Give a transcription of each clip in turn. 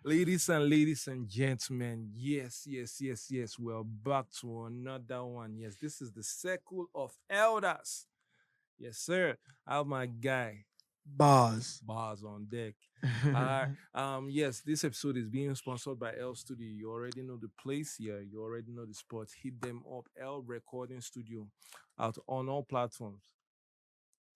Ladies and gentlemen, yes. We're back to another one. Yes, this is the circle of elders. Yes, sir. I have my guy, Bars. Bars on deck. Yes, this episode is being sponsored by L Studio. You already know the place here. You already know the spot. Hit them up. L Recording Studio out on all platforms.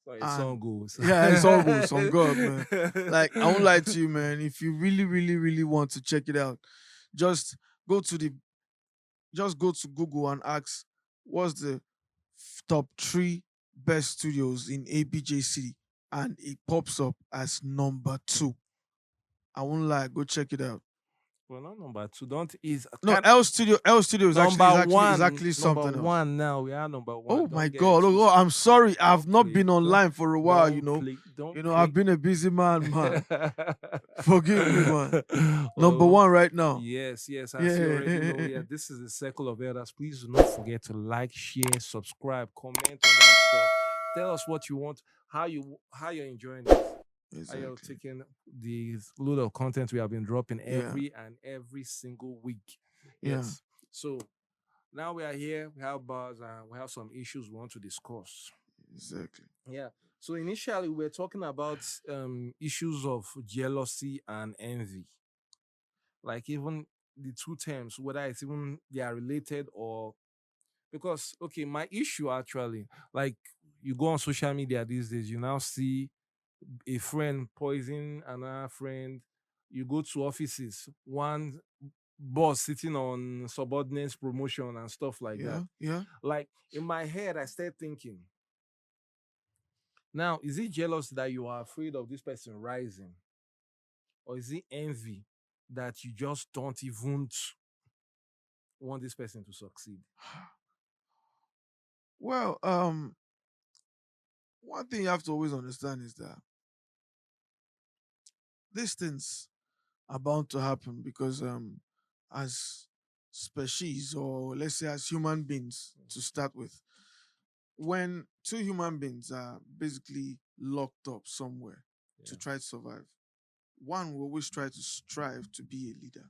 So it's all And goes. yeah, it's all good. On God, man. Like, I won't lie to you, man. If you really want to check it out, just go to the just go to Google and ask what's the top three best studios in ABJ City, and it pops up as number two. I won't lie, go check it out. Well, not number two. Don't is No, can L Studio is actually number is actually is one. actually Number something else. one now. We are number Oh one. my Don't get it God! Oh, twisted. I'm sorry, I've Don't not play. been Don't online for a while. don't play. Don't I've play. been a busy man, man. Forgive me, man. Number Oh, one right now. yes. As you Yeah. already know, yeah, this is the circle of elders. Please do not forget to like, share, subscribe, comment on that stuff. Tell us what you want, how you're enjoying it. How you're Exactly. taking the load of content we have been dropping Yeah. every single week. Yeah. Yes. So now we are here. We have bars and we have some issues we want to discuss. Exactly. Yeah. So initially we were talking about issues of jealousy and envy. Like even the two terms, whether it's even they are related or because okay, my issue actually, like you go on social media these days, you now see a friend poison another friend. You go to offices, one boss sitting on subordinates promotion and stuff like that. Yeah. Yeah. Like in my head, I started thinking, now is it jealous that you are afraid of this person rising, or is it envy that you just don't even want this person to succeed? Well, one thing you have to always understand is that these things are bound to happen because as species, or let's say as human beings to start with, when two human beings are basically locked up somewhere to Yeah. try to survive, one will always try to strive to be a leader,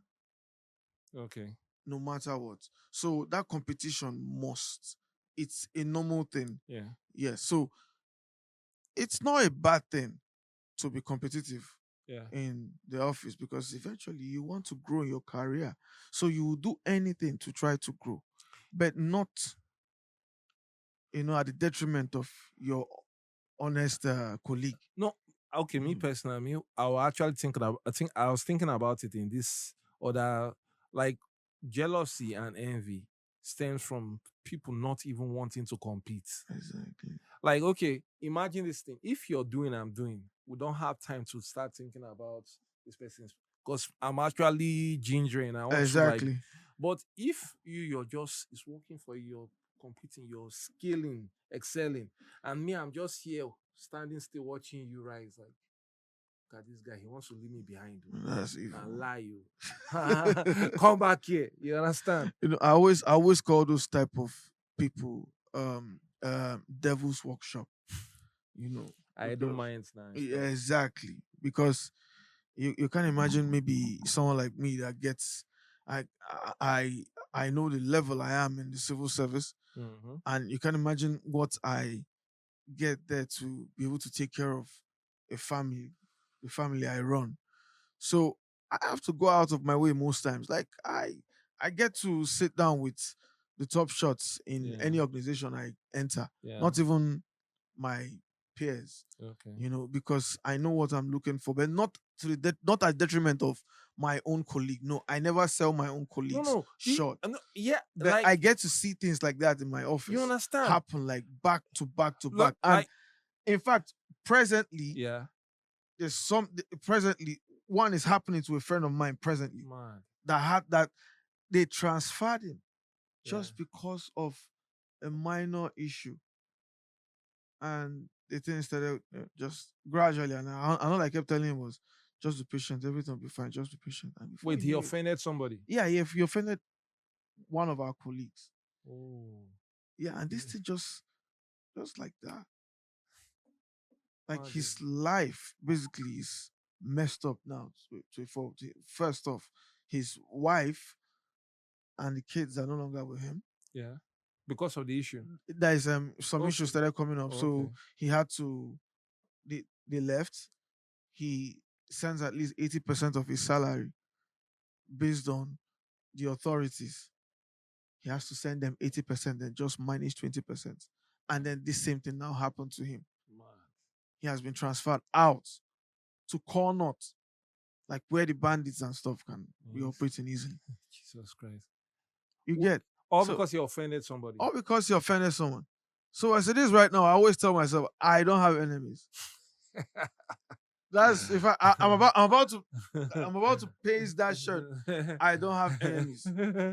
Okay. no matter what. So that competition must, it's a normal thing. Yeah. Yes. So it's not a bad thing to be competitive Yeah. in the office, because eventually you want to grow in your career. So you will do anything to try to grow, but not, at the detriment of your honest colleague. No. Okay. Me Mhm. personally, I was actually thinking. I think I was thinking about it in this other, like jealousy and envy stems from people not even wanting to compete. Exactly. Like, okay, imagine this thing. If you're doing, I'm doing. We don't have time to start thinking about this person's because I'm actually gingering. I want to like, Exactly. but if you're just it's working for you, you're competing, you're scaling, excelling, and me, I'm just here standing still watching you rise. Like, look at this guy, he wants to leave me behind. That's And evil. lie you. Come back here. You understand? I always call those type of people devil's workshop. You know, I don't because mind now and yeah, stuff. exactly. Because you can imagine maybe someone like me that gets, I I I know the level I am in the civil service, Mm-hmm. and you can imagine what I get there to be able to take care of a family, the family I run. So I have to go out of my way most times. Like I get to sit down with the top shots in Yeah. any organization I enter, Yeah. not even my peers, Okay. because I know what I'm looking for, but not not at detriment of my own colleague. No, I never sell my own No, colleagues no. short. No, yeah, But like I get to see things like that in my you office understand. happen, like back to back to Look, back. And like in fact, presently, yeah, presently one is happening to a friend of mine presently, man. that they transferred him Yeah. just because of a minor issue, and the thing started just gradually. And I know, I kept telling him was just be patient, everything will be fine, just be patient. And before Wait, you he knew it, offended somebody. yeah, yeah, he offended one of our colleagues. Oh, Yeah, and this yeah. thing just like that, like Man, this his life basically is messed up now. First off, his wife and the kids are no longer with him. Yeah. Because of the issue. There is some issues Okay. started coming up, Okay. so he had to. They left. He sends at least 80% of his salary based on the authorities. He has to send them 80%, then just minus 20%. And then this same thing now happened to him. Man. He has been transferred out to Connaught, like where the bandits and stuff can be Yes. operating easily. Jesus Christ. You Wh- get All so because you offended somebody. all because you offended someone. So as it is right now, I always tell myself I don't have enemies. That's if I'm about to paste that shirt. I don't have enemies.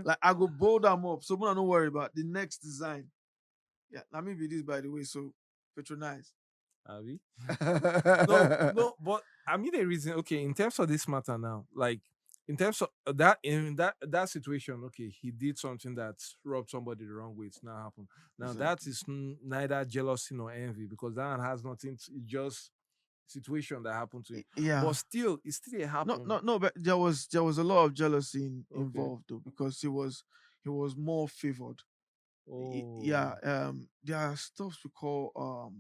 Like I go bold them up. So I don't worry about the next design. Yeah, let me be this by the way. So patronize. Abi? No, no, but I mean the reason. Okay, in terms of this matter now, like in terms of that in that situation, okay, he did something that rubbed somebody the wrong way. It's not happened. Now that Exactly. is neither jealousy nor envy because that has nothing. It's just situation that happened to him. Yeah. But still, it still No, happened. no, no. But there was a lot of jealousy Okay. involved though because he was more favored. Yeah. Oh. There are stuff we call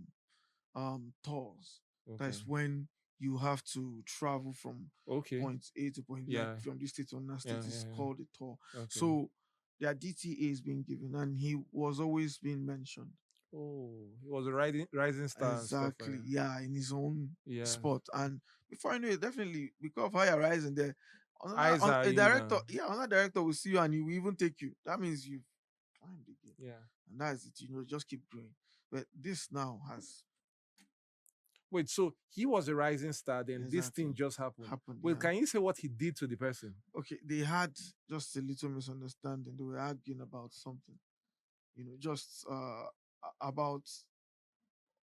tours. Okay. That's when you have to travel from Okay. point A to point B, like Yeah. from this state to another Yeah. state. Yeah. Is Yeah. called a tour. Okay. So their DTA is being given, and he was always being mentioned. Oh, he was a rising star and stuff like Exactly. that. Yeah, in his own Yeah. spot. And before I know it, definitely because of how you're rising there, Eyes are a you director, now. yeah, another director will see you and he will even take you. That means you've climbed again. Yeah. And that's it, just keep growing. But this now has Wait, so he was a rising star, then this thing exactly just happened. happened. Wait, Yeah. can you say what he did to the person? Okay, they had just a little misunderstanding. They were arguing about something, just about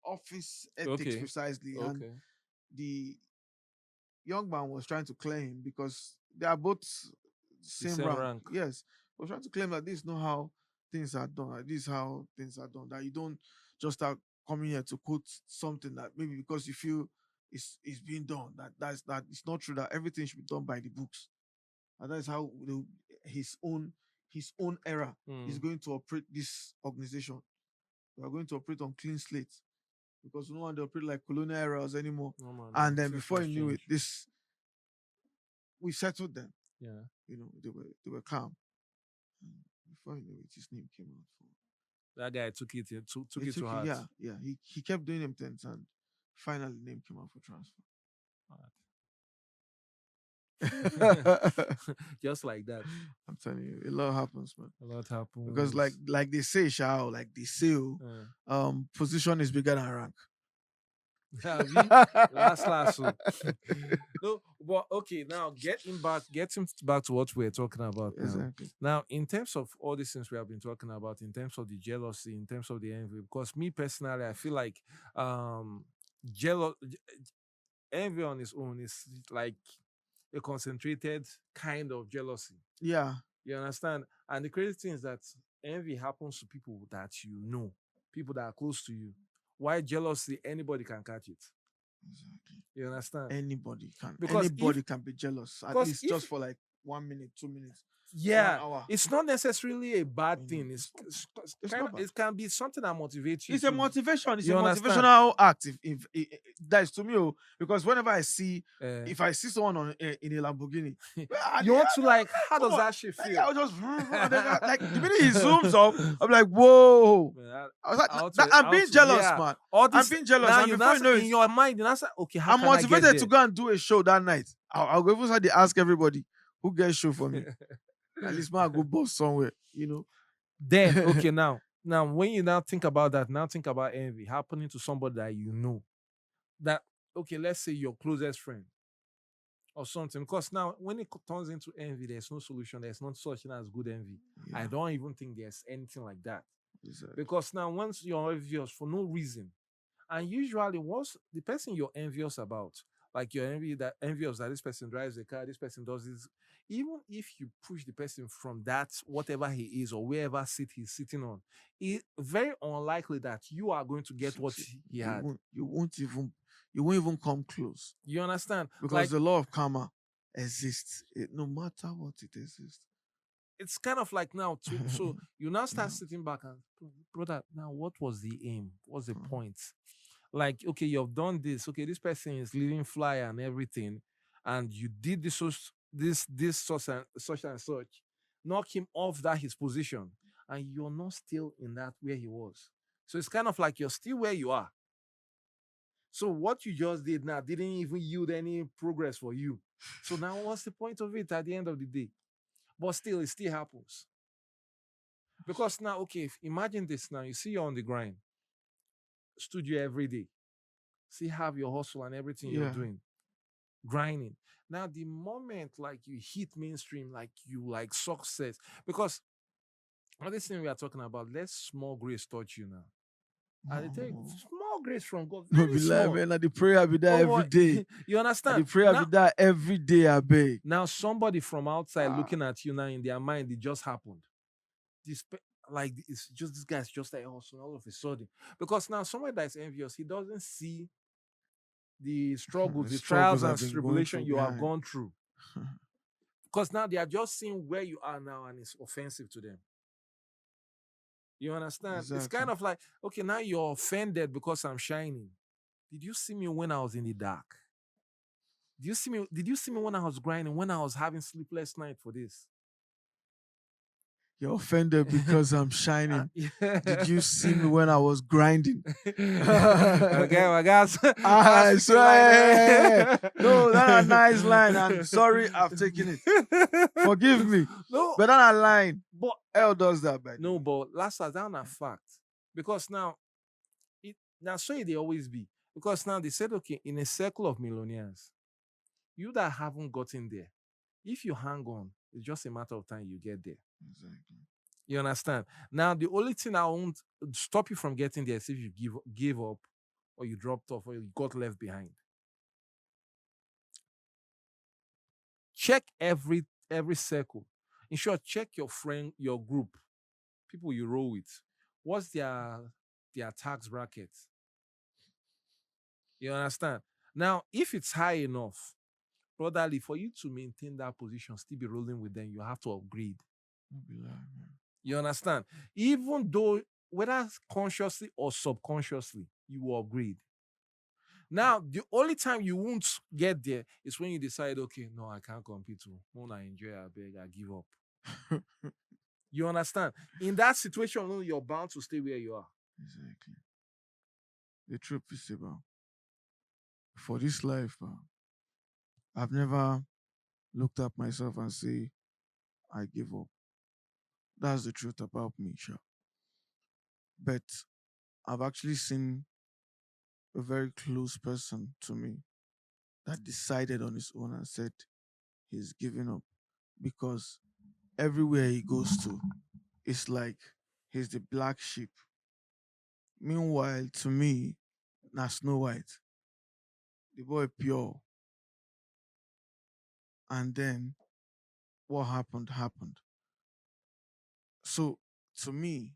office ethics Okay. precisely. And Okay. the young man was trying to claim him because they are both The same same rank. rank. Yes, was trying to claim that this is not how things are done. Like, this is how things are done. That you don't just start coming here to quote something that maybe because you feel it's being done. That it's not true. That everything should be done by the books. And that's how his own era is Mm. going to operate this organization. We are going to operate on clean slate because we don't want to operate like colonial eras anymore. No man, And then things before must you knew it, change. this we settled them. Yeah. They were calm. And before you know it, his name came out for. That guy took It it to took heart. yeah. He kept doing him things and finally name came out for transfer. Just like that. I'm telling you, a lot happens, man. A lot Because like happens. like they say, Shao, like they say, position is bigger than rank. Abi, last so. No, but okay, now getting back to what we're talking about now. Exactly. Now, in terms of all these things we have been talking about, in terms of the jealousy, in terms of the envy, because me personally, I feel like jealous envy on its own is like a concentrated kind of jealousy. Yeah. You understand? And the crazy thing is that envy happens to people that you know, people that are close to you. Why jealousy? Anybody can catch it. Exactly. You understand? Because Anybody can be jealous, at least if just for like 1 minute, 2 minutes, 1 yeah, hour. it's not necessarily a bad You know, thing. it's Kind not of bad. it can be something that motivates you It's a to. motivation. It's a You understand? motivational act. That is to me, because whenever Uh, if I see someone in a Lamborghini, you want to like, how come does on, that shit like, feel? I'll just and then, like the minute he zooms up, I'm like, whoa. Man, I was like, I'm how being to, jealous, yeah. man. All I'm this being jealous, now and you before you not know in it, your mind. You not say, okay, how I'm can I get motivated there? to go and do a show that night. I'll go even start to ask everybody who gets show for me. At least man, I go boss somewhere. Then okay, now when you now think about that, now think about envy happening to somebody that you know. That okay, let's say your closest friend or something. Because now when it turns into envy, there's no solution. There's not such thing as good envy. I Yeah, don't even think there's anything like that. exactly. Because now once you're envious for no reason, and usually once the person you're envious about, Like you're envious that this person drives a car, this person does this. Even if you push the person from that whatever he is or wherever seat he's sitting on, it's very unlikely that you are going to get See, what see, he had. you won't even come close You understand? because Like the law of karma exists. No matter what it exists. it's kind of like now to so you now start Yeah. sitting back and brother, now what was the aim? What's the point? Like, okay, you've done this. Okay, this person is living fly and everything, and you did this such and such, knock him off that his position, and you're not still in that where he was. So it's kind of like you're still where you are. So what you just did now didn't even yield any progress for you. So now what's the point of it at the end of the day? But still, it still happens. Because now, okay, imagine this now. You see you're on the grind, studio every day. See, have your hustle and everything you're Yeah. doing, grinding. Now, the moment like you hit mainstream, like you like success, because all this thing we are talking about, let small grace touch you now. And they take No, small grace from God, no very be lie, small. man. I the prayer be that Oh, every day. you I the understand? prayer be Now, that every day. I beg. now somebody from outside Ah, looking at you now in their mind, it just happened. This like it's just this guy's just like awesome all of a sudden. Because now somebody that's envious, he doesn't see the struggles, the the struggles trials and I've been going tribulation through you have behind. gone through. Because now they are just seeing where you are now and it's offensive to them. You understand? It's Exactly. kind of like, okay, now you're offended because I'm shining. Did you see me when I was in the dark? Did you see me when I was grinding, when I was having sleepless night for this? You're offended because I'm shining. Did Yeah. you see me when I was grinding? Okay, my guys, I I speak a line swear. No, that's a there. nice line. And sorry, I've taken it. Forgive me. No, But that a line. but L does that, by the no, way. but last as down a fact. Because now now so it they always be. Because now they said, okay, in a circle of millionaires, you that haven't gotten there, if you hang on, it's just a matter of time you get there. Exactly. You understand? Now the only thing I won't stop you from getting there is if you give up or you dropped off or you got left behind. Check every circle. In short, check your friend, your group, people you roll with. What's their tax bracket? You understand? Now, if it's high enough, brotherly, for you to maintain that position, still be rolling with them, you have to upgrade. Don't be lying, man. You understand? Even though whether consciously or subconsciously, you will upgrade. Now, the only time you won't get there is when you decide, okay, no, I can't compete. When I enjoy, I beg, I give up. You understand? In that situation, no, you're bound to stay where you are. Exactly. The truth is about for this life, I've never looked at myself and say I give up. That's the truth about me, sure. But I've actually seen a very close person to me that decided on his own and said he's giving up because everywhere he goes to, it's like he's the black sheep. Meanwhile, to me, na Snow White, the boy pure. And then what happened happened. So to me,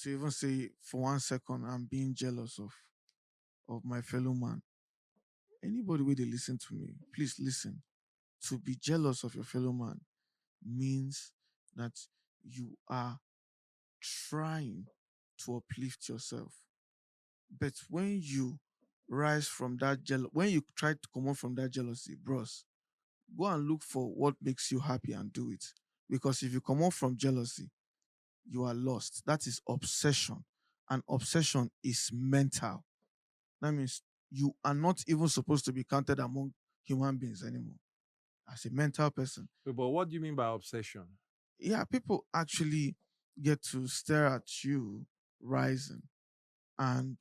to even say for 1 second I'm being jealous of my fellow man. Anybody where they listen to me, please listen. To be jealous of your fellow man means that you are trying to uplift yourself. But when you rise from that when you try to come out from that jealousy, bros, go and look for what makes you happy and do it. Because if you come out from jealousy, you are lost. That is obsession. And obsession is mental. That means you are not even supposed to be counted among human beings anymore. As a mental person, Wait, but what do you mean by obsession? yeah, people actually get to stare at you rising, and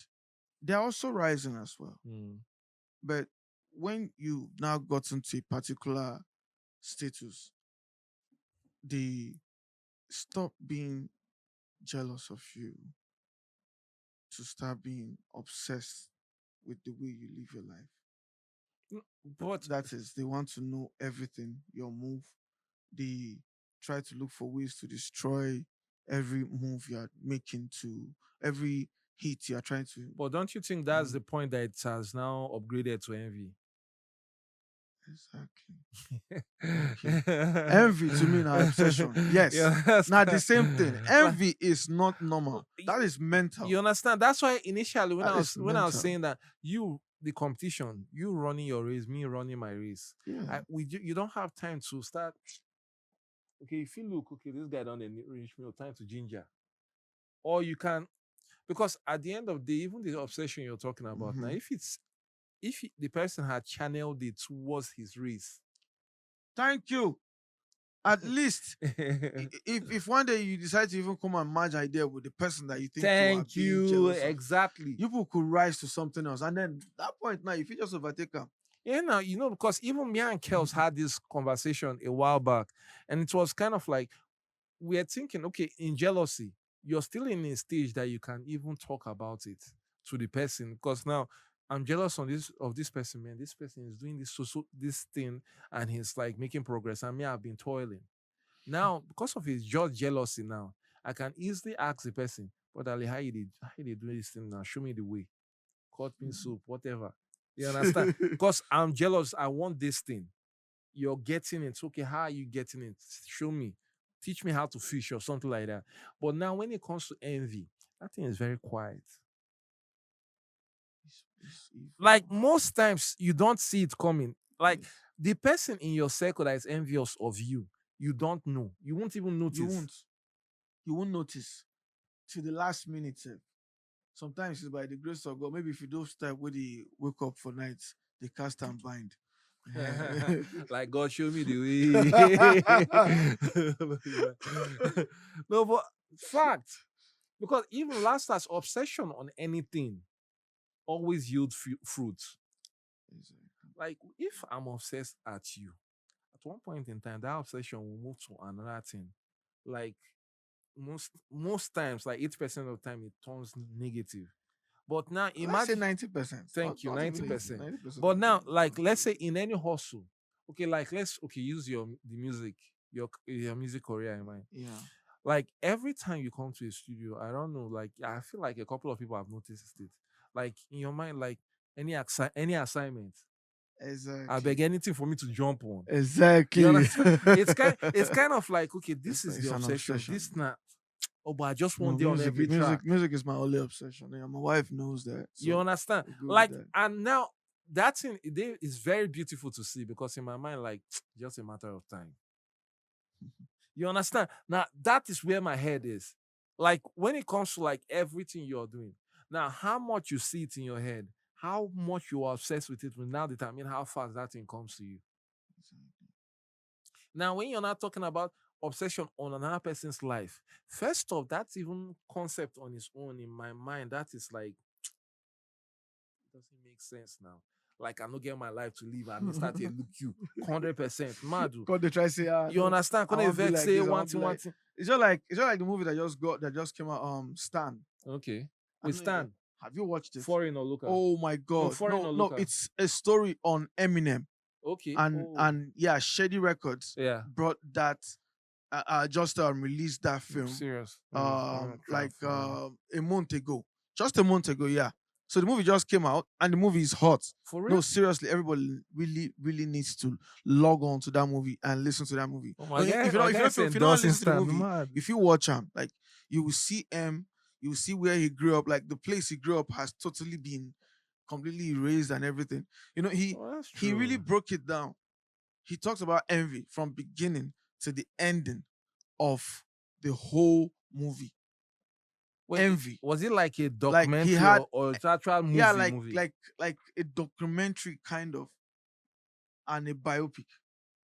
they're also rising as well. Hmm. But when you've now gotten to a particular status, they stop being jealous of you to start being obsessed with the way you live your life. But That is, they want to know everything, your move. They try to look for ways to destroy every move you're making, to every hit you're trying to. but don't you think that's Mhm. the point that it has now upgraded to envy? Exactly. Okay. Envy to me now obsession. Yes. You Now the understand? same thing. Like, Envy is not normal. y- That is mental. you understand? That's why initially That is when I was mental. saying that you the competition, you running your race, me running my race, Yeah. you don't have time to start. Okay, if you look, okay, this guy down the reach me, time to ginger, or you can because at the end of the day, even the obsession you're talking about now, Hmm. the person had channeled it towards his race. Thank you. At least if one day you decide to even come and merge idea with the person that you think you are Thank being you. jealous of, Exactly. you people could rise to something else. And then that point now, if you just overtake them, Yeah, now because even me and Kels had this conversation a while back, and it was kind of like we're thinking, okay, in jealousy, you're still in a stage that you can even talk about it to the person because now I'm jealous on this of this person, man. This person is doing this thing and he's like making progress, and me, I've been toiling. Now, because of his just jealousy now, I can easily ask the person, but Ali, how you dey do this thing now? Show me the way. Cut me soup, whatever. You understand? Because I'm jealous. I want this thing. You're getting it. Okay, how are you getting it? Show me. Teach me how to fish or something like that. But now when it comes to envy, that thing is very quiet. it's evil, Like man. most times you don't see it coming. Like Yes. the person in your circle that is envious of you, you don't know. You won't even You notice. won't. You won't notice till the last minute. Sometimes it's by the grace of God. Maybe if you don't start when they wake up for nights, they cast and bind. Like God show me the way. No, but fact. Because even last as obsession on anything always yield fruit. Like if I'm obsessed at you, at one point in time, that obsession will move to another thing. Like most times, like 80% of the time, it turns negative. But now Let's say imagine 90%. Not, thank you, not even 80. 90%. 90% But of the now, time. like let's say in any hustle, okay, like let's use the music, your music career in mind. Yeah. Like every time you come to a studio, I don't know, like I feel like a couple of people have noticed it. Like in your mind, like any assignment, I beg Exactly. anything for me to jump on. You Exactly. understand? It's kind of like okay, this is the It's an obsession. obsession. This not oh, but I just No, want day on every track. music is my only obsession. Yeah, my wife knows that, You so understand? we're good with Like, that. and now that thing is very beautiful to see because in my mind, like, just a matter of time. You understand? Now that is where my head is. Like when it comes to like everything you're doing. Now, how much you see it in your head, how much you are obsessed with it will now determine how fast that thing comes to you. Now, when you're not talking about obsession on another person's life, first off, that's even concept on its own in my mind. That is like doesn't make sense now. Like I don't get my life to live and start to look you 100% mad. Oh. God, they try to say, You no, understand? I Can they want to be vex like say this. I one want to thing, be one like. thing? It's just like the movie that just came out. Stan. Okay. I We don't know. stand Have you watched it? foreign or local. Oh my No, God! foreign No, or no, local. it's a story on Eminem, Okay. and Oh, and yeah, Shady Records yeah. brought that just released that film Serious. I'm gonna try and like find it. a month ago, just a month ago, yeah. So the movie just came out and the movie is hot. For No, real? seriously, everybody really really needs to log on to that movie and listen to that movie. Oh, No, if you don't my if you guy don't is if you don't endorsing listen to the stand movie, mad. if you watch him, like you will see you will see where he grew up. Like the place he grew up has totally been completely erased and everything. He Oh, that's he really true. broke it down. He talks about envy from beginning to the ending of the whole movie. Wait, Envy. was it like a Like he documentary had, or it's actual yeah, movie? like a documentary kind of, and a biopic.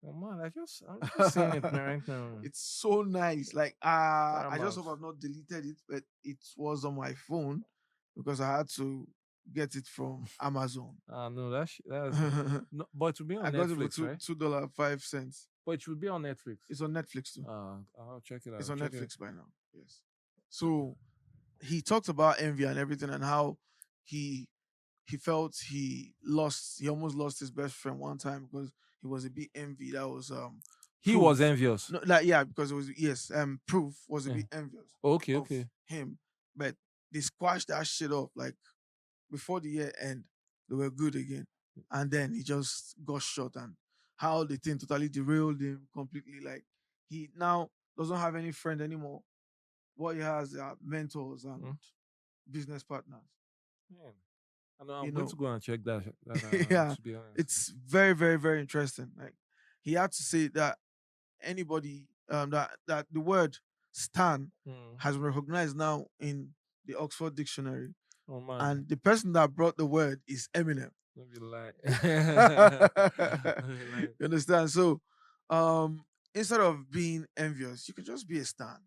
Oh man, I'm just seeing it right now. It's so nice. Like I just Paramount. hope I've not deleted it, but it was on my phone because I had to get it from Amazon. Ah no, that's no, but it will be I on got it for Netflix, right? $2.05. But it should be on Netflix. It's on Netflix too. I'll check it It's out. on Check it. Netflix by now. Yes. So he talked about envy and everything, and how he he felt he almost lost his best friend one time because he was a bit envy. That was He was proof. envious. No, like yeah, because it was yes, proof was a Yeah. bit envious Okay, of okay. him. But they squashed that shit off like before the year end, they were good again. And then he just got shot and how the thing totally derailed him completely. Like he now doesn't have any friend anymore. What he has are mentors and Mm. business partners. Man. I know I'm You going to know, go and check that yeah, to be honest. it's very, very, very interesting. Like he had to say that anybody that the word stan Mm. has been recognized now in the Oxford Dictionary, Oh man. and the person that brought the word is Eminem. Don't be like. You understand? So, um, instead of being envious, you could just be a stan.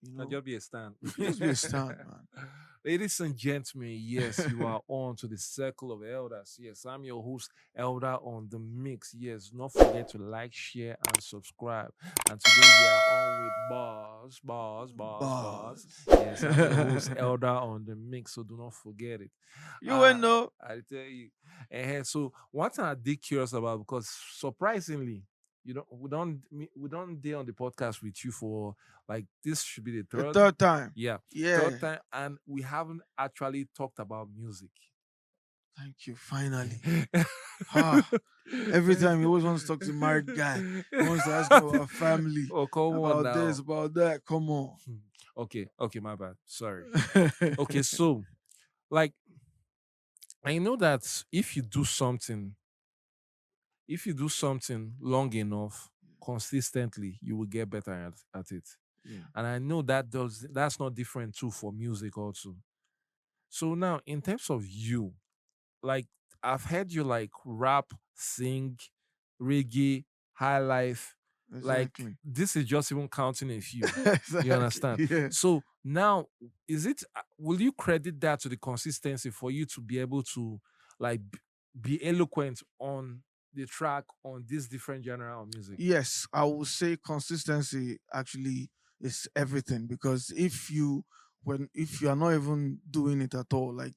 You I'll know, just be a stand. you could just be a stan, man. Ladies and gentlemen, yes, you are on to the circle of elders. Yes, I'm your host, Elder on the Mix. Yes, do not forget to like, share, and subscribe. And today we are on with bars. Bars. Yes, I'm your host, Elder on the Mix, so do not forget it. You wouldn't know. I tell you. So one thing I did curious about because surprisingly, we don't deal on the podcast with you for like this should be the The third, third time. yeah, Yeah. third time, and we haven't actually talked about music. Thank you. Finally. Ah. Every time he always wants to talk to a married guy. He wants to ask me about family, Oh, come on about this, now. about that. Come on. Okay, my bad. Sorry. Okay, so like I know that if you do something long enough, consistently, you will get better at it. Yeah. And I know that's not different too for music also. So now in terms of you, like I've heard you like rap, sing, reggae, high life. Like Exactly. this is just even counting a few. You Exactly. understand? Yeah. So now, will you credit that to the consistency for you to be able to like be eloquent on the track on this different genre of music? Yes, I will say consistency actually is everything because if you are not even doing it at all, like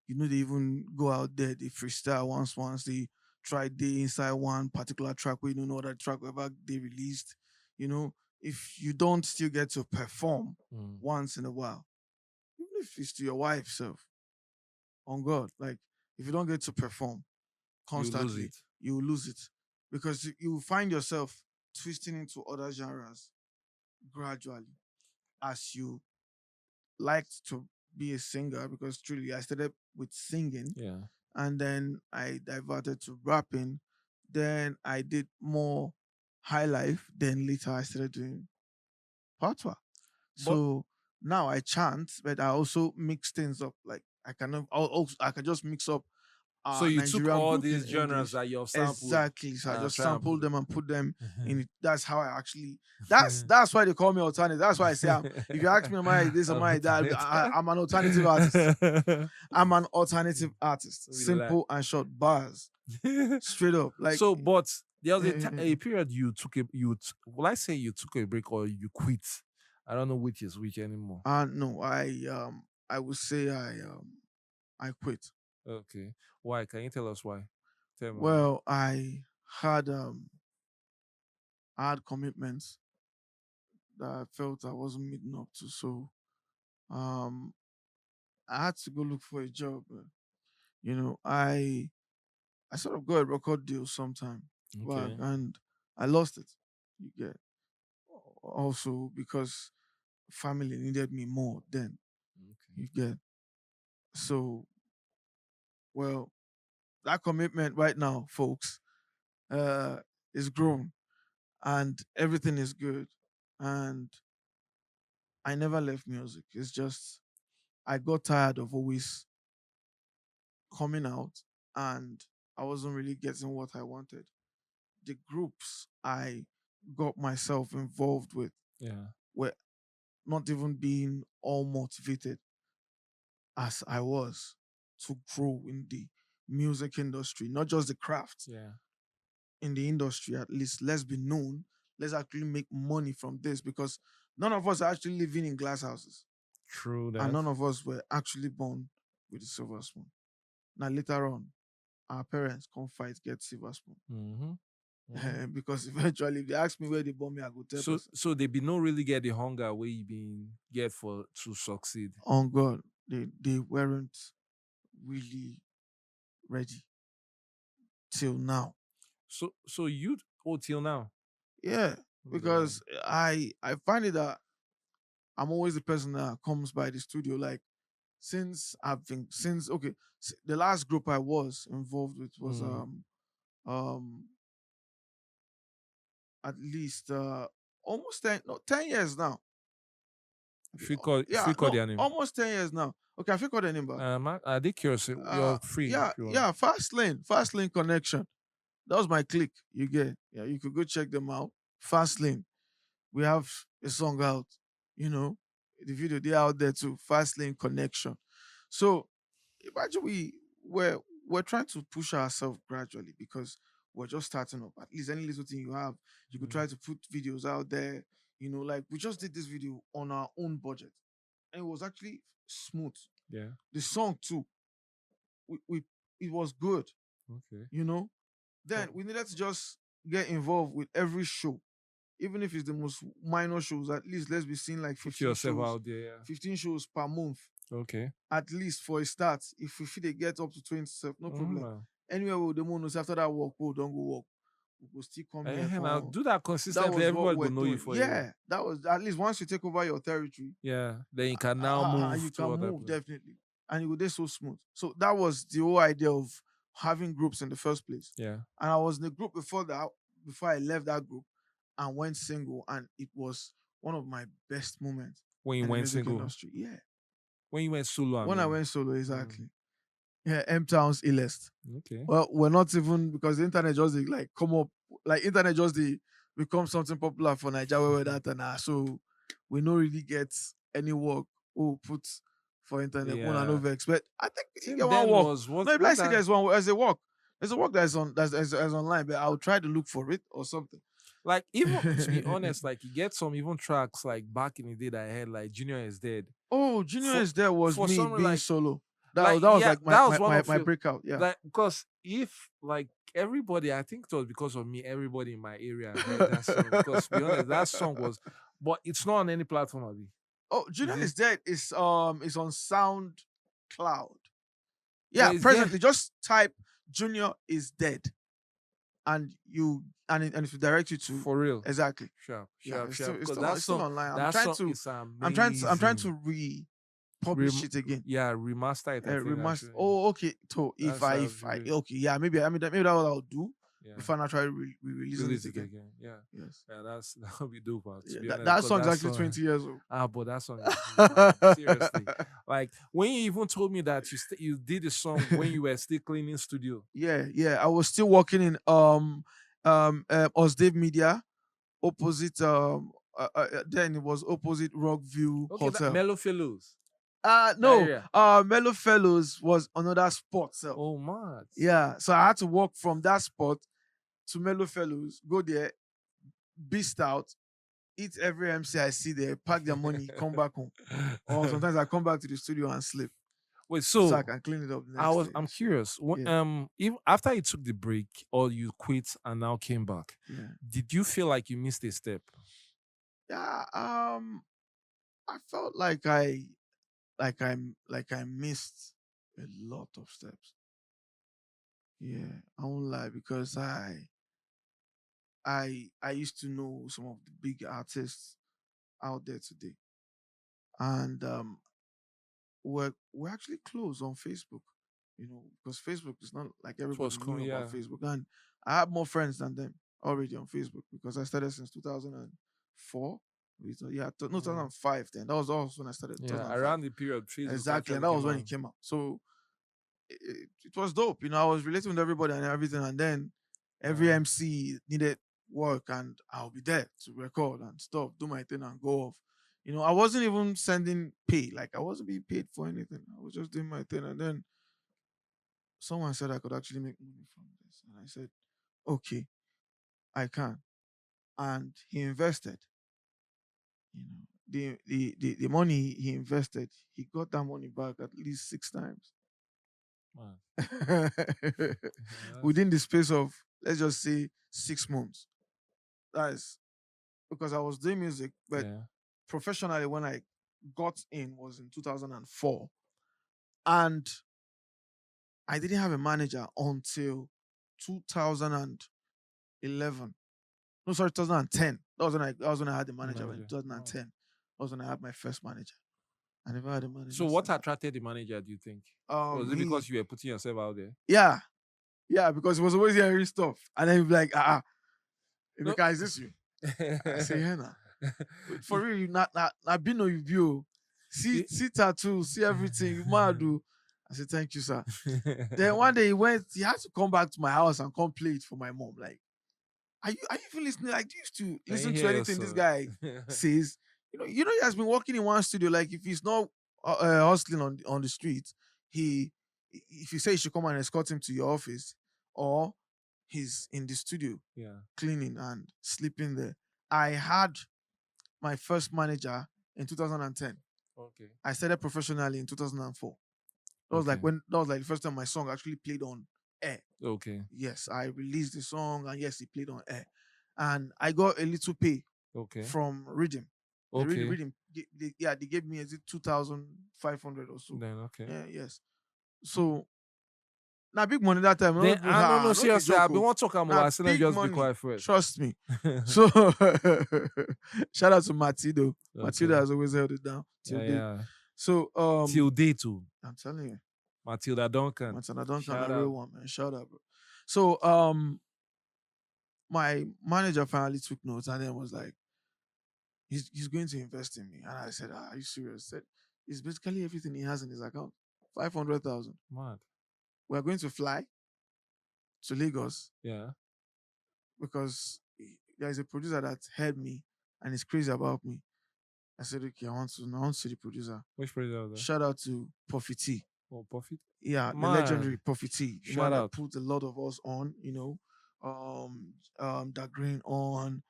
you know they even go out there, they freestyle once, they try they inside one particular track where you don't know that track ever they released, you know, if you don't still get to perform Mm. once in a while, even if it's to your wife self, on God, like if you don't get to perform You lose constantly, it. you will lose it because you will find yourself twisting into other genres gradually as you liked to be a singer because truly I started with singing Yeah. and then I diverted to rapping. Then I did more high life. Then later I started doing patois. But So now I chant, but I also mix things up. Like I can just mix up so you took Nigerian all beat in these genres English. that you have sampled Exactly. So I and just try and sample put them and put them in it. it. That's how I actually. That's why they call me alternative. That's why I say I'm. If you ask me, am I this or am I that? I'm an alternative artist. I'm an alternative artist. We like. Simple and short bars, straight up. Like, So, but there was a period you took a you. Will I say you took a break or you quit? I don't know which is which anymore. no, I would say I quit. Okay, why? Can you tell us why? Tell me why. Well, had um I had commitments that I felt I wasn't meeting up to. So um I had to go look for a job. You know, I sort of got a record deal sometime back Okay, and I lost it. You get also because family needed me more then. okay. You get so well that commitment right now, folks, uh, is grown and everything is good. And I never left music. It's just I got tired of always coming out and I wasn't really getting what I wanted. The groups I got myself involved with Yeah, were not even being all motivated as I was to grow in the music industry, not just the craft, yeah. in the industry at least. Let's be known. Let's actually make money from this because none of us are actually living in glass houses True and that. none of us were actually born with a silver spoon. Now later on, our parents come fight, get silver spoon. Mm-hmm. Mm-hmm. Because eventually, if they ask me where they born me, I go tell person. So they be no really get the hunger where you been get for to succeed. On God, they weren't really ready till now. So you till now. Yeah, Alhamdulillah. because I find it that I'm always the person that comes by the studio. Like since I've been since okay, the last group I was involved with was Mm. um at least almost 10 years now. Okay, If yeah, we call no, their name. almost 10 years now. Okay, I forgot the name back. I did curious. You're free Yeah, if you want. yeah, fast lane connection. That was my click. You get, yeah, you could go check them out. Fast lane. We have a song out. You know, the video they out there too. Fast lane connection. So imagine we're trying to push ourselves gradually because we're just starting up. At least any little thing you have, you could Mm. try to put videos out there. Like we just did this video on our own budget, and it was actually smooth. Yeah. The song too, we it was good. Okay. You know, then Oh, we needed to just get involved with every show, even if it's the most minor shows. At least let's be seeing like put 15 yourself shows, out there. Yeah. 15 shows per month Okay. at least for a start. If we feel they get up to 20 self, no problem. Mm. Anywhere we the moon after that work, we don't go work. We go still come here. Now Come. do that That consistently. was what Everybody we're will know you doing. for you. Yeah, that was at least once you take over your territory, Yeah. Then you can now move you can to other move place. definitely, and it would be so smooth. So that was the whole idea of having groups in the first place. Yeah. And I was in a group before that, before I left that group and went single, and it was one of my best moments When you in the went music single. industry. Yeah, When you went solo, I when I mean. went solo, Mm. exactly. Yeah, M Town's illest. Okay. Well, we're not even because the internet just dey, like come up, like internet just become something popular for Nigeria where we're that and so we don't really get any work who put for internet. One and Yeah. over expect. I think you Since get one then work. was No, if I what say that there's one there's a work. There's a work that's on that's online, but I'll try to look for it or something. like even to be honest, like you get some even tracks like back in the day that I had like Junior is dead. Oh, Junior For is there was for me some being like solo. like That was yeah, like my that was my, one my, of my you. breakout. Yeah. Like because if like everybody, I think it was because of me, everybody in my area heard that song. Because to be honest, that song was, but it's not on any platform, Abi. Oh, Is Junior it? is dead is on SoundCloud. But Yeah, it's there presently just type Junior is dead and and it will direct you to for real. exactly. Sharp, Yeah, sharp, sharp. it's Because still it's still online. that song is I'm trying amazing. to republish Rem- it again. yeah, remaster it. I think Remaster. actually. Oh, okay. So That's if I really okay, yeah, maybe that's what I'll do yeah. before I try releasing it Release it again. again. Yeah. Yes. Yeah, that would be dope, to Yeah, be that, honest, that because song is that actually song 20 years old. but that song is mad. Seriously. Like when you even told me that you did the song when you were still cleaning studio. Yeah, yeah. I was still working in Osdave Media opposite then it was opposite Rockview Okay, that Hotel. Mellow Fellows. That No, area. Mellow Fellows was another spot self. Oh mad. Yeah, so I had to walk from that spot to Mellow Fellows, go there, beast out, eat every MC I see there, pack their money, come back home. Or sometimes I come back to the studio and sleep Wait, so I so can clean it up the next day. I'm So, curious. yeah, If after you took the break or you quit and now came back, yeah, did you feel like you missed a step? yeah. I felt like I missed a lot of steps. Yeah, I won't lie because I used to know some of the big artists out there today, and we're actually close on Facebook. Because Facebook is not like It was everybody cool, knew about yeah. Facebook, and I have more friends than them already on Facebook because I started since 2004. Yeah, no, Mm. 2005. Then that was also when I started Yeah, 2005. around the period Facebook Exactly, and actually that came was when it out. came out. So it was dope. I was relating with everybody and everything, and then every Yeah. MC needed work, and I'll be there to record and stuff, do my thing, and go off. I wasn't even sending pay, like I wasn't being paid for anything. I was just doing my thing, and then someone said I could actually make money from this, and I said, okay, I can, and he invested. The money he invested, he got that money back at least 6 times. Man. Yeah, Within the space of, let's just say, 6 months. That is because I was doing music, but yeah. professionally when I got in was in 2004. And I didn't have a manager until 2011. No, sorry, 2010. That was when I had the manager in Manager. Wow. 2010. That was when I had my first manager. I never had a manager So what since. attracted the manager, do you think? Was it He because you were putting yourself out there? Yeah, yeah, because he was always hearing stuff. And then he'd be like, No. Emeka, is this you? I say, yeah, nah. For real, you not Bino you view. See tattoo, see everything. You mad do. I said, thank you, sir. Then one day he had to come back to my house and come play it for my mom. Like, are you even listening? Like, do you used to Can you listen to hear anything this yourself? guy says? He has been working in one studio. Like, if he's not hustling on the street, he if you say you should come and escort him to your office, or he's in the studio Yeah. cleaning and sleeping there. I had my first manager in 2010. Okay. I started professionally in 2004. Okay. That was like the first time my song actually played on air. Okay. Yes, I released the song and yes, it played on air. And I got a little pay Okay. from Rhythm. The Okay. Rhythm, they gave me, is it 2,500 or so? Then okay. Yeah, yes. So now big money that time. Then I don't know. No be Seriously, I joke. been want to talk Now about. I said big just be money. quiet first. Trust me. So shout out to Matildo. Matilda Okay. has always held it down till Yeah, date. yeah. So Till day two. I'm telling you, Matilda Duncan. Matilda Duncan, Shout a real out. one, man. Shout out, bro. So my manager finally took notes and then was like, he's going to invest in me. And I said, are you serious? He said, it's basically everything he has in his account. 500,000. Mad. We're going to fly to Lagos Yeah. because there is a producer that heard me and is crazy about me. I said, okay, I want to see the producer. Which producer was that? Shout out to Puffy T. Oh, Profit. Yeah, the Man. legendary Puffy T. The Shout man out. that put a lot of us on, Da Green on,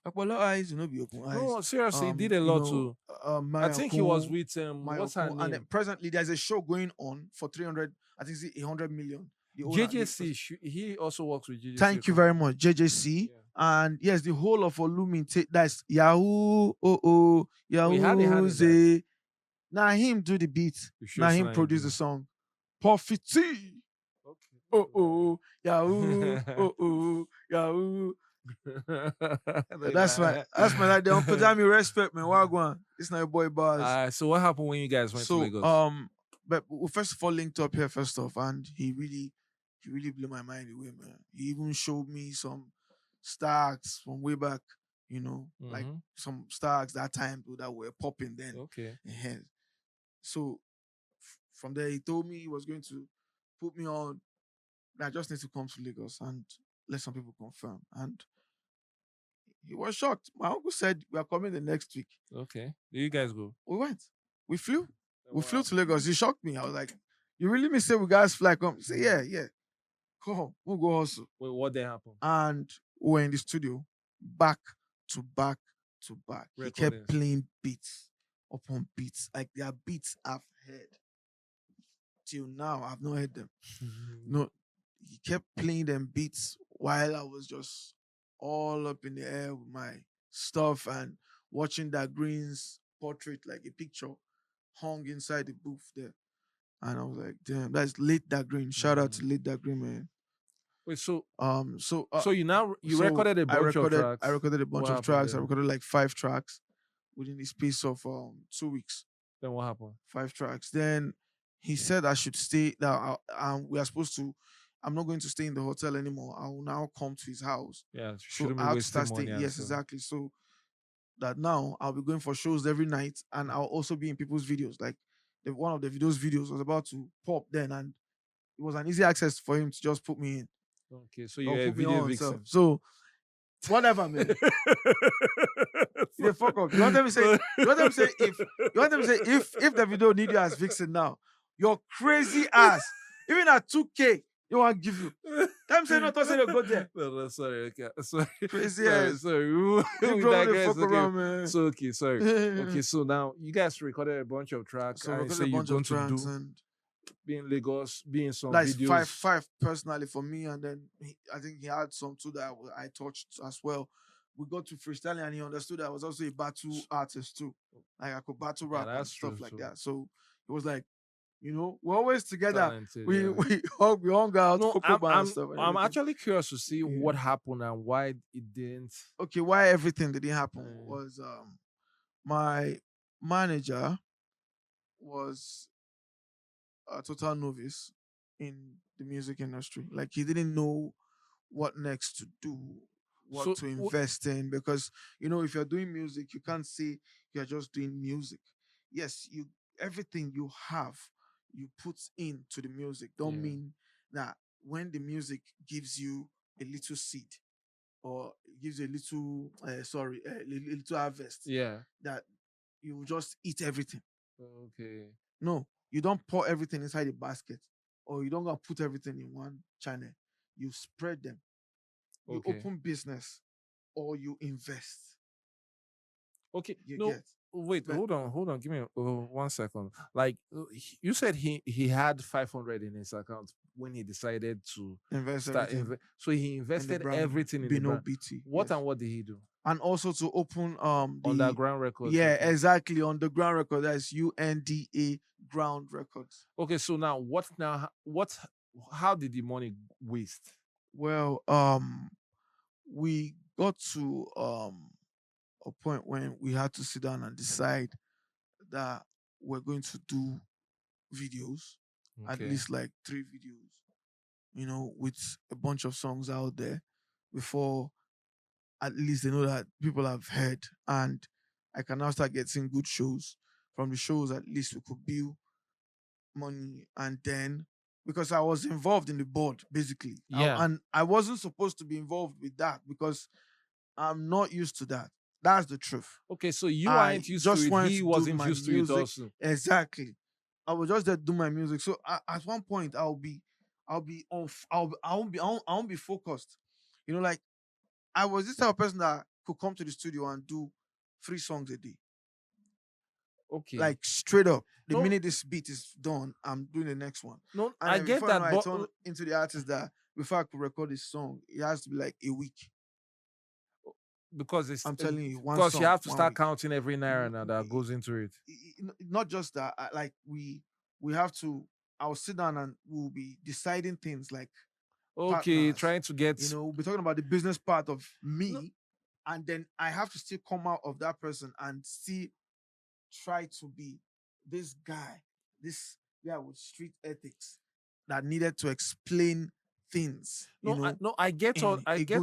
Apollo Eyes, be open eyes. No, seriously, he did a lot too. I Maya think he was Kun, with Maya what's her Kun. And then name? presently there's a show going on for 300, I think it's 100 million. The owner, JJC. He also works with JJC. thank you very much, JJC. Yeah. And yes, the whole of Olumi, that's Yahoo, We had a hand Yahoo, in Zay. Now him do the beat. You sure Now it's him not produce him? the song. Puffy T. Okay. Yahoo, Yahoo. They That's lie. my like. They don't put me respect, man. Wagwan. It's not boy bars. So what happened when you guys went to So Lagos? but we first of all linked up here first off, and he really blew my mind away, man. He even showed me some stacks from way back, like Mhm. some stacks that time that were popping then. Okay. Yeah. So from there, he told me he was going to put me on. I just need to come to Lagos and let some people confirm. And he was shocked. My uncle said we are coming the next week. Okay. Did you guys go? We went. We flew. We Wow. flew to Lagos. He shocked me. I was like, "You really mean say we guys fly come?" He said, "Yeah. Come, we'll go also." Wait, what then happened? And we were in the studio, back to back to back. He kept Recordings. playing beats upon beats. Like there are beats I've heard till now. I've not heard them. No, he kept playing them beats while I was just all up in the air with my stuff and watching that Green's portrait, like a picture, hung inside the booth there. And I was like, damn, that's late that Green. Shout out to late that Green, man. Wait, so So you so recorded a bunch of tracks. I recorded a bunch What of happened tracks. I then? recorded like 5 tracks within the space of 2 weeks. Then what happened? 5 tracks. Then he said I should stay. That we are supposed to. I'm not going to stay in the hotel anymore. I will now come to his house. Yeah, So shouldn't be I have to wasting start money. staying. And Yes, stuff. exactly. So that now I'll be going for shows every night, and I'll also be in people's videos. Like one of the videos was about to pop then, and it was an easy access for him to just put me in Okay, so or you're a put me video on himself. vixen. So whatever, man. You fuck up. You want them to say if the video need you as vixen now, your crazy ass, even at 2K, You want to give you. Time say not to say they go there. No, no, sorry, okay, sorry, Crazy sorry, ass. sorry. You We grown the digress. fuck Okay, around, man. so okay, sorry. Okay, so now you guys recorded a bunch of track, So and you recorded say a you're bunch of going to tracks, do and be in Lagos, be in some that's five videos. five personally for me, and then I think he had some too that I touched as well. We got to freestyling, and he understood that I was also a battle artist too. Like I could battle Yeah, rap and that's true stuff like too. that. So it was like, we're always together. Talented, We yeah. we hung out, No, cocoa bar and stuff and I'm everything. actually curious to see Yeah. what happened and why it didn't. Okay, why everything didn't happen Uh, was my manager was a total novice in the music industry. Like he didn't know what next to do, what so, to invest in, because if you're doing music, you can't say you're just doing music. Yes, you everything you have, you put into the music. Don't yeah, mean that when the music gives you a little seed or gives you a little a little harvest, yeah. that you will just eat everything. Okay, No, you don't pour everything inside a basket, or you don't go put everything in one channel. You spread them. You okay. open business, or you invest. Okay, You no, get, wait, but hold on. Give me 1 second. Like you said, he had 500 in his account when he decided to invest start. everything So he in the invested brand. everything in the Bino brand. BT, What yes, and what did he do? and also to open the Underground Records. yeah, Okay, exactly, on the ground record. That's UNDA ground records. okay. So now what? Now what? How did the money waste? Well, we got to a point when we had to sit down and decide that we're going to do videos, at Okay, least like 3 videos, with a bunch of songs out there before at least they know that people have heard, and I can now start getting good shows. From the shows, at least we could build money, and then because I was involved in the board basically, yeah. and I wasn't supposed to be involved with that because I'm not used to that. That's the truth. Okay, so you I aren't used to just it. wanted He to do wasn't my used to it music. also. Exactly. I was just there to do my music. So at one point, I'll be on, I won't be focused. Like I was this type of person that could come to the studio and do 3 songs a day, Okay. like straight up. The No, minute this beat is done, I'm doing the next one. no, And I then get before I know, that, I but turn into the artist that before I could record this song, it has to be like a week. because it's I'm telling you, one because you song, have to one start week. counting every naira N- now n- that goes into it. Not just that, like we have to. I'll sit down and we'll be deciding things like Okay, partners. trying to get We'll be talking about the business part of no, me, and then I have to still come out of that person and still try to be this guy, this guy with street ethics that needed to explain things, no. in I a get good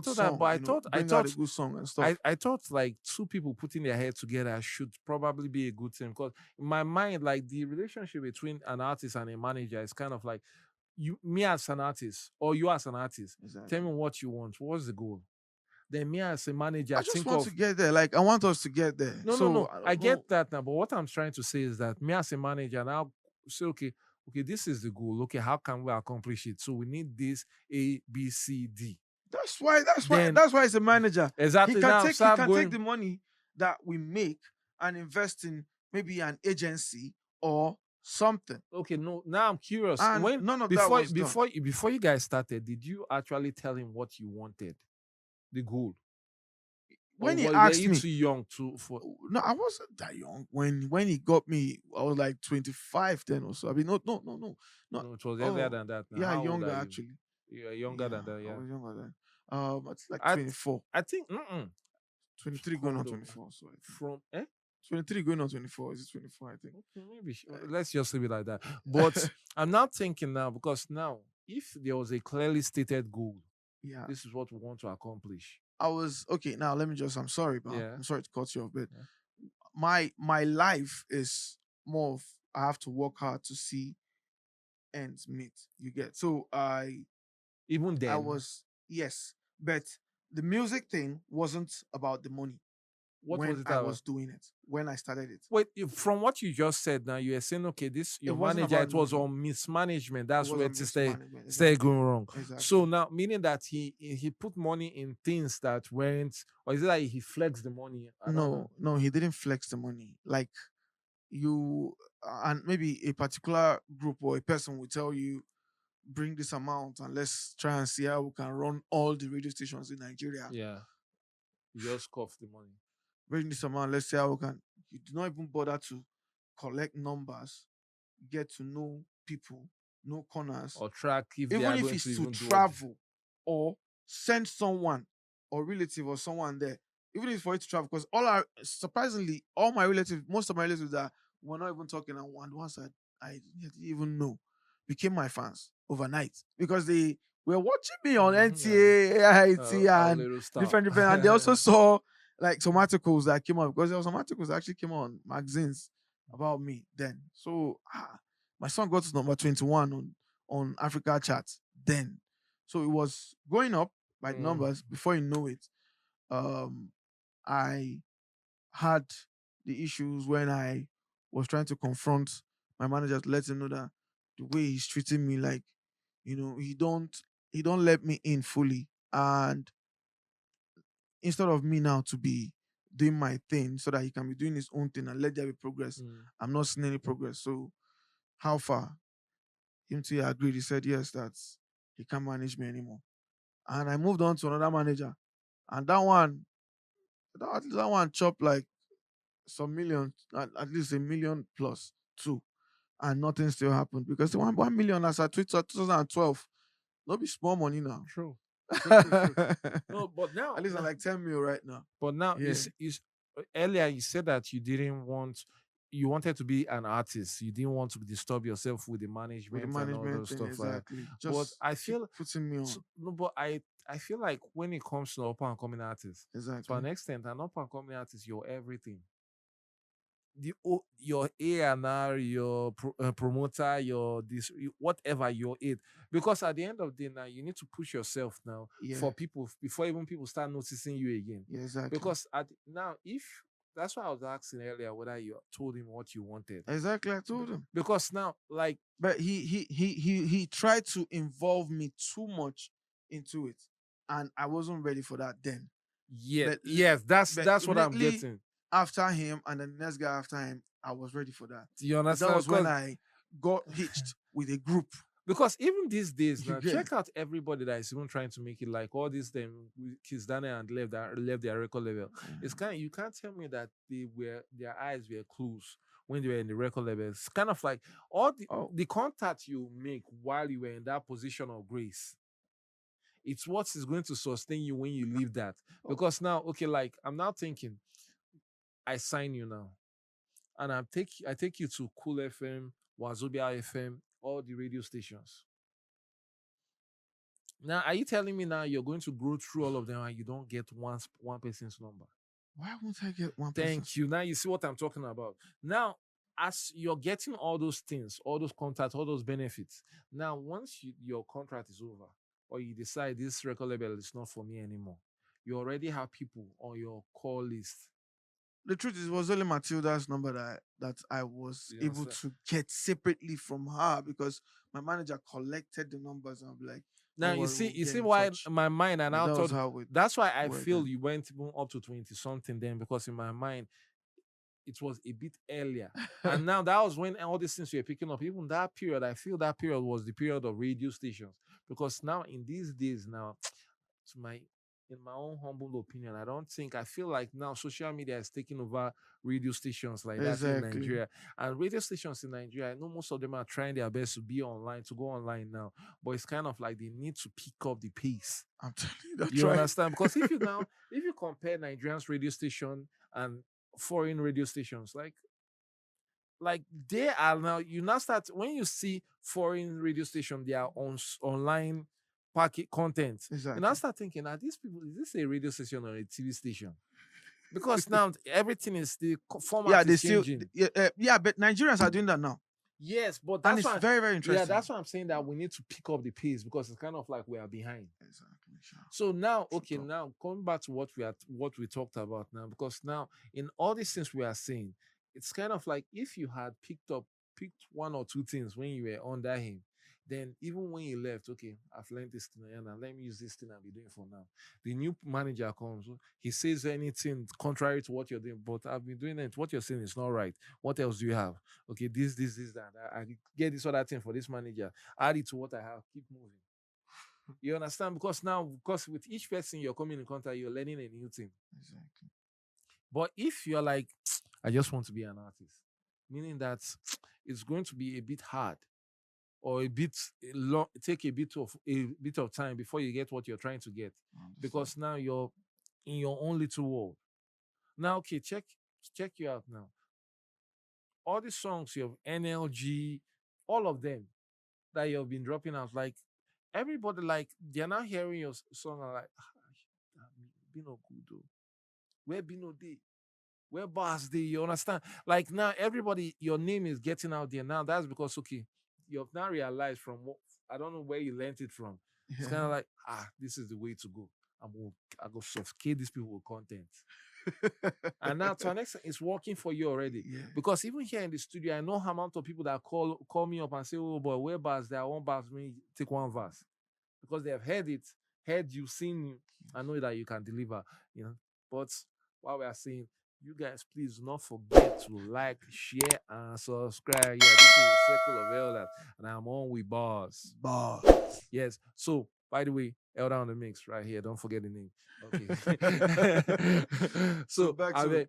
all that, but song, bring out a good song and stuff. I thought like two people putting their head together should probably be a good thing because in my mind, like the relationship between an artist and a manager is kind of like me as an artist or you as an artist. Tell Exactly. me what you want. What's the goal? Then me as a manager, I just think want to of get there. Like I want us to get there. no, no, So no. I I don't get know. that now, but what I'm trying to say is that me as a manager now say, okay, this is the goal. Okay, how can we accomplish it? So we need this A, B, C, D. That's why. That's why. Then That's why it's a manager. He exactly can now take. He start can take going. the money that we make and invest in maybe an agency or something. Okay, no. Now I'm curious. And When none of that was done. before you guys started, did you actually tell him what you wanted, the goal, or When he were asked you me, too young to for? no, I wasn't that young. When he got me, I was like 25 then or so. I mean, no, no, no, no, not. No, it was earlier Oh, than that. Now, yeah, how old younger are you? actually. You're younger Yeah, than that. I Yeah. was younger then. It's like I 24, I think. Mm-mm. 23 going on Hold on. 24. So I think From 23 going on 24. Is it 24? I think. okay, maybe let's just leave it like that. But I'm now thinking now because now, if there was a clearly stated goal, Yeah, this is what we want to accomplish. I was okay. Now let me just. I'm sorry, but Yeah. I'm sorry to cut you off, but Yeah. my life is more of I have to work hard to see ends meet. You get so Even I then, was, yes, but the music thing wasn't about the money. What when was it I about? was doing it, when I started it. Wait, from what you just said now, you are saying, okay, this It your wasn't manager, about it was me. on mismanagement. It That's was where a it stay mismanagement. stay Exactly. going wrong. So Exactly. now, meaning that he put money in things that weren't, or is it like he flexed the money? I don't know. No, no, he didn't flex the money. Like you, and maybe a particular group or a person will tell you, bring this amount and let's try and see how we can run all the radio stations in Nigeria. Yeah, he just coughed the money Bring this amount, let's see how we can. You do not even bother to collect numbers, get to know people, know corners, or track if they even are if going to it's to even do what. travel or send someone or relative or someone there, even if it's for it to travel. Because all our surprisingly, all my relatives, most of my relatives that were not even talking, and one once I didn't even know became my fans overnight because they were watching me on Yeah, NTA, AIT, our and little stuff. different, and they also saw like some articles that came out because there was some articles that actually came on magazines about me then. So my song got to number 21 on Africa charts then. So it was going up by the Mm, numbers. Before you know it, um, I had the issues when I was trying to confront my manager to let him know that the way he's treating me, like, he don't let me in fully. And instead of me now to be doing my thing so that he can be doing his own thing and let there be progress, mm. I'm not seeing any progress. So how far? Him too agreed. He said yes, that he can't manage me anymore. And I moved on to another manager. And that one chopped like some million, at least a million plus too. And nothing still happened because the 1 million as at Twitter 2012, not be small money now. True, true, true, true. At No, but now, least I'm like 10 mil right now. but now Yeah. earlier you said that you wanted to be an artist. You didn't want to disturb yourself with the With the management and all management those thing, stuff like that. exactly. But Just I keep feel putting me so, on. no, but I feel like when it comes to upper and coming artists, to Exactly. an extent, an upper and coming artist, you're everything. Your A&R, your promoter, your this, whatever you're it. Because at the end of the day, now you need to push yourself now Yeah. for people before even people start noticing you again. Yeah, exactly. Because now, if that's why I was asking earlier whether you told him what you wanted. Exactly. I told him. Because now, like, But he tried to involve me too much into it. And I wasn't ready for that then. yeah, But yes, but that's what I'm immediately getting. after him and the next guy after him, I was ready for that. Do you Because that understand? was when I got hitched with a group. Because even these days You now, get check out everybody that is even trying to make it, like all these them kids Daniel and left their record level. It's kind of, you can't tell me that their eyes were closed when they were in the record level. It's kind of like all oh the contact you make while you were in that position of grace. It's what is going to sustain you when you leave that. oh Because now, okay, like I'm now thinking, I sign you now, and I take you to Cool FM, Wazobia FM, all the radio stations. Now, are you telling me now you're going to go through all of them and you don't get one person's number? why won't I get one Thank person's? you. Now you see what I'm talking about. Now, as you're getting all those things, all those contacts, all those benefits, now once your contract is over, or you decide this record label is not for me anymore, you already have people on your call list. The truth is, it was only Matilda's number that I was You able understand? to get separately from her because my manager collected the numbers and I'll be like, Now don't worry, we'll you get see in why touch. my mind and But I that was thought how it that's why I worked feel then. you went even up to 20 something then, because in my mind it was a bit earlier. And now that was when all these things were picking up. Even that period, I feel that period was the period of radio stations. Because now in these days now, to my in my own humble opinion, I feel like now social media is taking over radio stations like that in Exactly. Nigeria. And radio stations in Nigeria, I know most of them are trying their best to be online, to go online now. But it's kind of like they need to pick up the pace. I'm telling you, that's You right. understand? Because if you compare Nigerian's radio station and foreign radio stations, like they are now, you now start when you see foreign radio station, they are on online packet content. You now Exactly. start thinking, are these people, is this a radio station or a TV station? Because now everything is the format Yeah, they is still changing. yeah, but Nigerians are doing that now. Yes, but And that's it's why, very, very yeah, interesting. that's why I'm saying that we need to pick up the pace because it's kind of like we are behind. Exactly. Sure. So now, True okay, talk. now coming back to what we talked about now, because now in all these things we are saying, it's kind of like if you had picked one or two things when you were under him, then even when you left, okay, I've learned this thing and let me use this thing I'll be doing for now. The new manager comes, he says anything contrary to what you're doing, but I've been doing it. What you're saying is not right. What else do you have? Okay, this, that. I get this other thing for this manager. Add it to what I have. Keep moving. You understand? Because now, because with each person you're coming in contact, you're learning a new thing. Exactly. But if you're like, I just want to be an artist, meaning that it's going to be a bit hard or long, take a bit of time before you get what you're trying to get, I understand. because now you're in your own little world. Now, okay, check you out now. All the songs you have NLG, all of them that you've been dropping out, like everybody, like they're now hearing your song and like, Bino good though. Where Bino day? Where Bars day? You understand? Like now, everybody, your name is getting out there now. That's because okay, you've now realized from what I don't know where you learned it from. It's kind of Yeah. like this is the way to go. I go suffocate these people with content. And now to an extent, it's working for you already. Yeah. Because even here in the studio, I know how amount of people that call me up and say, "Oh boy, where bars? There are one bars, me take one verse." Because they have heard it, heard you, seen you, I know that you can deliver, you know. But what we are saying, you guys, please do not forget to like, share, and subscribe. Yeah, this is the Circle of Elders, and I'm on with Bars. Bar. Yes. So, by the way, Elder on the mix right here. Don't forget the name. Okay. So So back I to mean,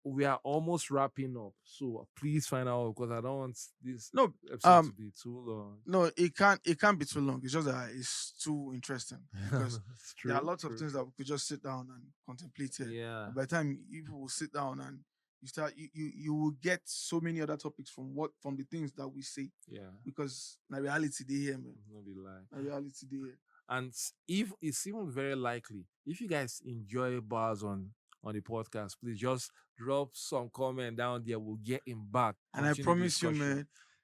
we are almost wrapping up. So please find out because I don't want this no. episode to be too long. No, it can't be too long. It's just that it's too interesting because It's there are true. lots of True. things that we could just sit down and contemplate here. Yeah. And by the time you will sit down and you will get so many other topics from the things that we say Yeah. because the reality they hear, man. No be lie. The reality they hear. And if it's even very likely, if you guys enjoy bars on the podcast, please just drop some comment down there. We'll get him back. And I Continue the promise you, discussion.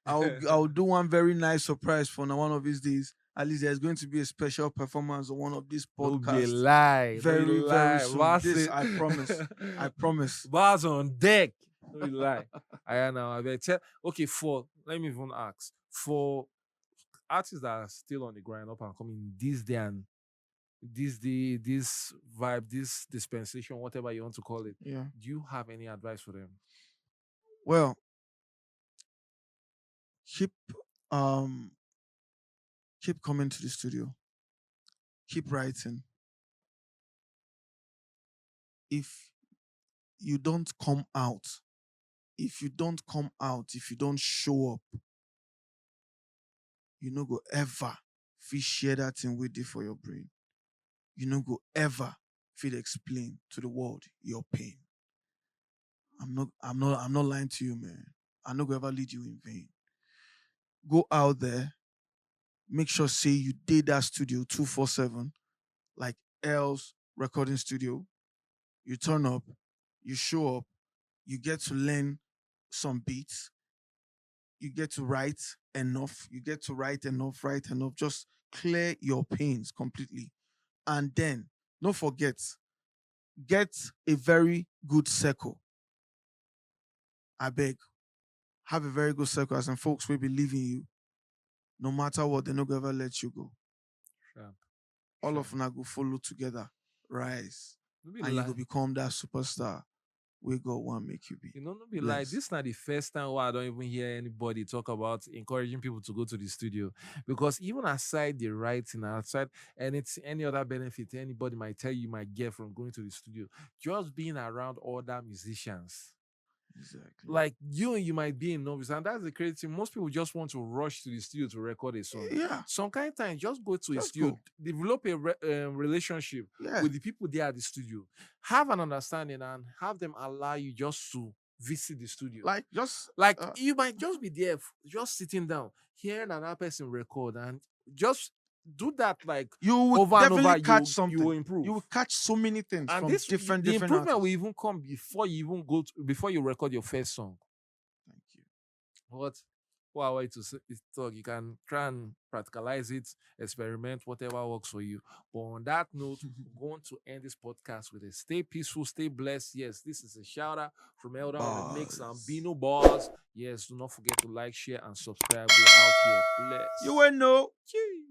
man, I'll do one very nice surprise for now one of these days. At least there's going to be a special performance on one of these No be a podcasts lie. No be very, very lie. soon. Bars This say- I promise. I promise. Bars on deck. No be lie. I know. I bet. Okay, let me even ask for artists that are still on the grind up and coming this day and this vibe, this dispensation, whatever you want to call it. Yeah. Do you have any advice for them? Well, keep um keep coming to the studio. Keep writing. If you don't come out, if you don't show up, you no go ever feel share that thing with you for your brain. You no go ever feel explain to the world your pain. I'm not lying to you, man. I'm not gonna ever lead you in vain. Go out there, make sure say you did that studio 247, like L's recording studio. You turn up, you show up, you get to learn some beats, you get to write enough, just clear your pains completely. And then don't forget, get a very good circle. I beg, have a very good circle as in folks will believe in you. No matter what, they no go ever let you go. Sure. All Sure. of them go follow together, rise, No be and you lie. go become that superstar we God want make you be. You know, no be like Bless. this. Not the first time where I don't even hear anybody talk about encouraging people to go to the studio, because even aside the writing, aside any other benefit anybody might tell you might get from going to the studio, just being around other musicians. Exactly. Like you might be in novice, and that's the crazy thing. Most people just want to rush to the studio to record a song. Yeah. Some kind of time, just go to a Just studio, go. develop a relationship Yeah. with the people there at the studio, have an understanding, and have them allow you just to visit the studio. Like just Like you might just be there, just sitting down, hearing another person record, and just do that like you will over and definitely over. catch You something. will improve. You will catch so many things And from this different the improvement will artists. even come before you even before you record your first song. Thank you. What? what way to talk. You can try and practicalize it, experiment, whatever works for you. But on that note, we're going to end this podcast with a stay peaceful, stay blessed. Yes, this is a shout out from Elder on the mix and Bars. Bino Bars. Yes, do not forget to like, share, and subscribe. We're out here. You Bless. will know. Cheers.